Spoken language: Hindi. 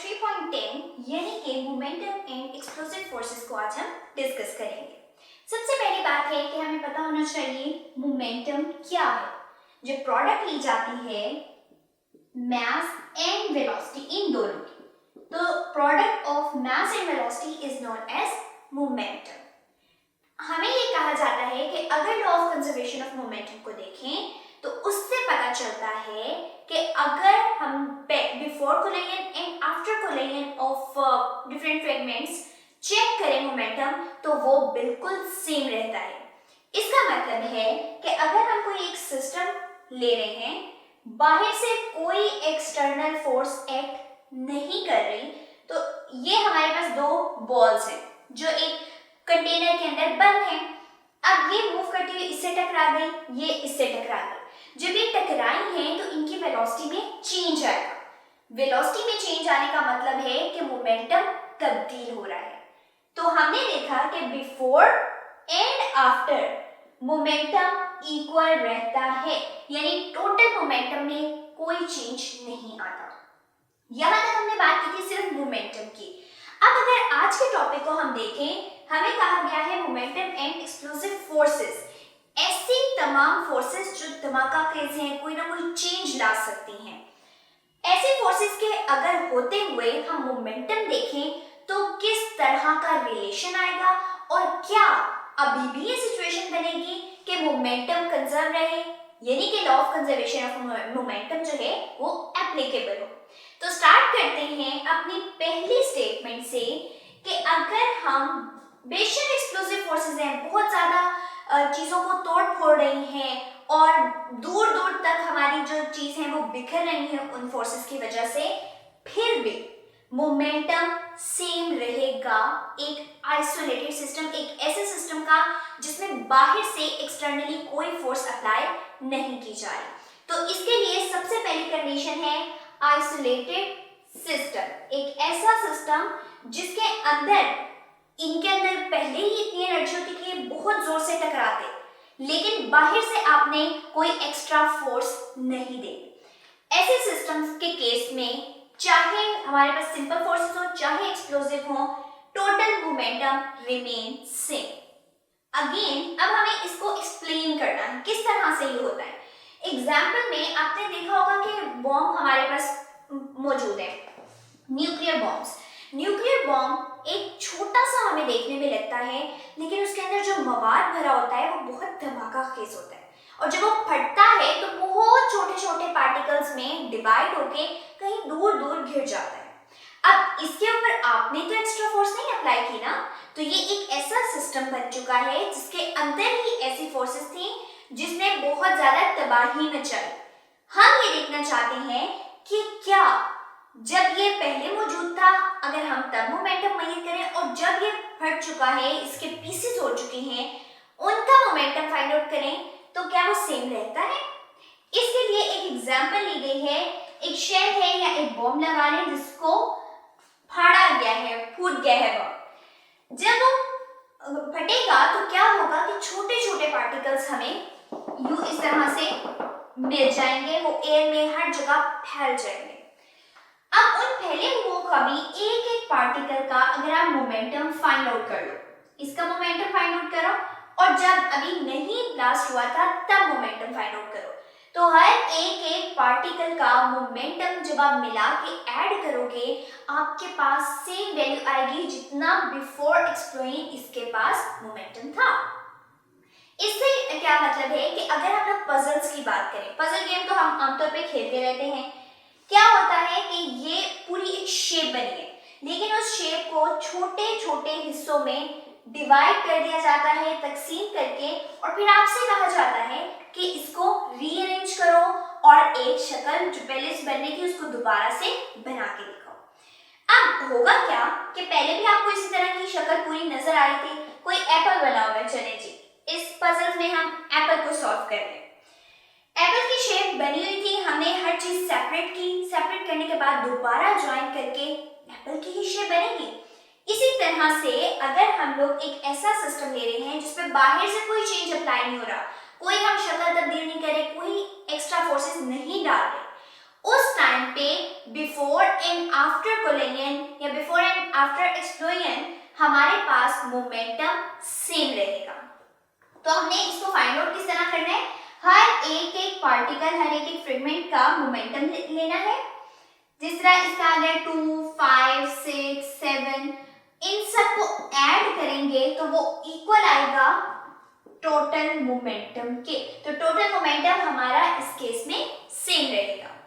3.10 यानी कि मोमेंटम एंड एक्सप्लोसिव फोर्सेस को आज हम डिस्कस करेंगे। सबसे पहली बात है कि हमें पता होना चाहिए मोमेंटम क्या है। जो प्रोडक्ट ली जाती है मास एंड वेलोसिटी इन दोनों की, तो product of mass and velocity is known as momentum. हमें ये कहा जाता है कि अगर law of conservation of momentum को देखें तो उससे पता चलता है कि अगर हम before collision and after collision of different fragments check करें मोमेंटम तो वो बिल्कुल सेम रहता है। इसका मतलब है कि अगर हम कोई एक सिस्टम ले रहे हैं, बाहर से कोई एक्सटर्नल फोर्स एक्ट नहीं कर रही, तो ये हमारे पास दो बॉल्स हैं जो एक कंटेनर के अंदर बंद हैं। अब ये मूव करती हुई इससे टकरा गई, ये इससे टकरा गई। जब ये टकराई हैं तो इनकी वेलोसिटी में चेंज आएगा। वेलोसिटी में चेंज आने का मतलब है कि मोमेंटम तब्दील हो रहा है। तो हमने देखा कि before and after momentum equal रहता है, यानी टोटल मोमेंटम में कोई चेंज नहीं आता। यहां तक हमने बात की थी सिर्फ मोमेंटम की। अब अगर आज के टॉपिक को हम देखें, हमें कहा गया है मोमेंटम एंड एक्सप्लोसिव फोर्सेस, ऐसी तमाम फोर्सेस जो धमाका खेज हैं, कोई ना कोई चेंज ला सकती हैं। ऐसे फोर्सेस के अगर होते हुए हम मोमेंटम देखें तो किस तरह का रिलेशन आएगा और क्या अभी भी ये सिचुएशन बनेगी कि मोमेंटम कंजर्व रहे, यानी कि law of conservation of momentum जो है वो एप्लीकेबल हो। तो स्टार्ट करते हैं अपनी पहली स्टेटमेंट से कि अगर हम बेशक एक्सप्लोसिव फोर्सेस हैं, बहुत ज्यादा चीजों को तोड़ फोड़ रही हैं और दूर दूर तक हमारी जो चीज है वो बिखर रही है उन फोर्सेस की वजह से, फिर भी मोमेंटम सेम रहेगा। एक आइसोलेटेड सिस्टम, एक ऐसे सिस्टम का जिसमें बाहर से एक्सटर्नली कोई फोर्स अप्लाई नहीं की जा रही। तो इसके लिए सबसे पहली कंडीशन है आइसोलेटेड सिस्टम, एक ऐसा सिस्टम जिसके अंदर इनके अंदर पहले ही इतनी एनर्जी होती कि बहुत जोर से टकराते, लेकिन बाहर से आपने कोई एक्स्ट्रा फोर्स नहीं दे। ऐसे सिस्टम्स के केस में चाहे हमारे पास सिंपल फोर्सेस हो चाहे एक्सप्लोसिव हो, total momentum remain same. Again अब हमें इसको एक्सप्लेन करना है किस तरह से ये होता है। एग्जाम्पल में आपने देखा होगा कि बॉम्ब हमारे पास मौजूद है, न्यूक्लियर बॉम्ब्स। न्यूक्लियर बॉम्ब एक छोटा सा हमें देखने में लगता है, लेकिन उसके अंदर जो मवाद भरा होता है वो बहुत धमाका खेज होता है, और जब वो फटता है तो बहुत छोटे छोटे पार्टिकल्स में डिवाइड होके कहीं दूर दूर गिर जाता है। अब इसके ऊपर आपने तो एक्स्ट्रा फोर्स नहीं अप्लाई की ना, तो ये एक ऐसा सिस्टम बन चुका है जिसके अंदर ही ऐसी फोर्सेस थी जिसने बहुत ज्यादा तबाही मचाई। हम ये देखना चाहते हैं कि क्या जब ये पहले मौजूद था, अगर हम तब मोमेंटम मेजर करें, और जब ये फट चुका है, इसके पीसेस हो चुके हैं, उनका मोमेंटम फाइंड आउट करें तो क्या वो सेम रहता है। इसके लिए एक एग्जांपल ली गई है, एक शेल है या एक बॉम्ब लगा लें जिसको फाड़ा गया है, फूट गया है बॉम्ब। जब वो फटेगा तो क्या होगा कि छोटे छोटे पार्टिकल्स हमें यूं इस तरह से मिल जाएंगे, वो एयर में हर जगह फैल जाएंगे। अब उन फैले हुओं का भी एक एक पार्टिकल का अगर आप मोमेंटम फाइंड आउट कर लो, इसका मोमेंटम फाइंड आउट करो, और जब अभी नहीं ब्लास्ट हुआ था तब मोमेंटम फाइंड आउट करो, तो हर एक एक पार्टिकल का मोमेंटम जब आप मिला के ऐड करोगे आपके पास सेम वैल्यू आएगी जितना बिफोर एक्सप्लोइन इसके पास मोमेंटम था। इससे क्या मतलब है कि अगर हम लोग पजल्स की बात करें, पजल गेम तो हम आमतौर पे खेलते रहते हैं, क्या होता है कि ये पूरी एक शेप बनी है, लेकिन उस शेप को छोटे छोटे हिस्सों में डिवाइड कर दिया जाता है, तकसीम करके, और फिर आपसे कहा जाता है कि इसको रीअरेंज करो और एक शक्ल जो पहले से बनने की उसको दोबारा से बना के दिखाओ। अब होगा क्या कि पहले भी आपको इसी तरह की शक्ल पूरी नजर आ रही थी, कोई एप्पल बना हुआ है, चले जी इस पजल में हम एप्पल को सॉल्व कर रहे हैं। एप्पल की शेप बनी हुई थी, हमने हर चीज सेपरेट की, सेपरेट करने के बाद दोबारा ज्वाइन करके एप्पल की ही शेप बनेगी। इसी तरह से अगर हम लोग एक ऐसा सिस्टम ले रहे हैं जिसमें बाहर से कोई चेंज अप्लाई नहीं हो रहा, कोई हम शक्ल तब्दील नहीं करे, कोई एक्स्ट्रा फोर्सेस नहीं डाल रहे, उस टाइम पे बिफोर एंड आफ्टर कोलिजन या बिफोर एंड आफ्टर एक्सप्लोजन हमारे पास मोमेंटम सेम रहेगा। तो हमने इसको फाइंड आउट किस तरह करना है, हर एक पार्टिकल, हर एक फ्रेगमेंट का मोमेंटम लेना है। जिस तरह इसका आ गया 2, 5, 6, 7, इन सबको ऐड करेंगे तो वो इक्वल आएगा टोटल मोमेंटम के। तो टोटल मोमेंटम हमारा इस केस में सेम रहेगा।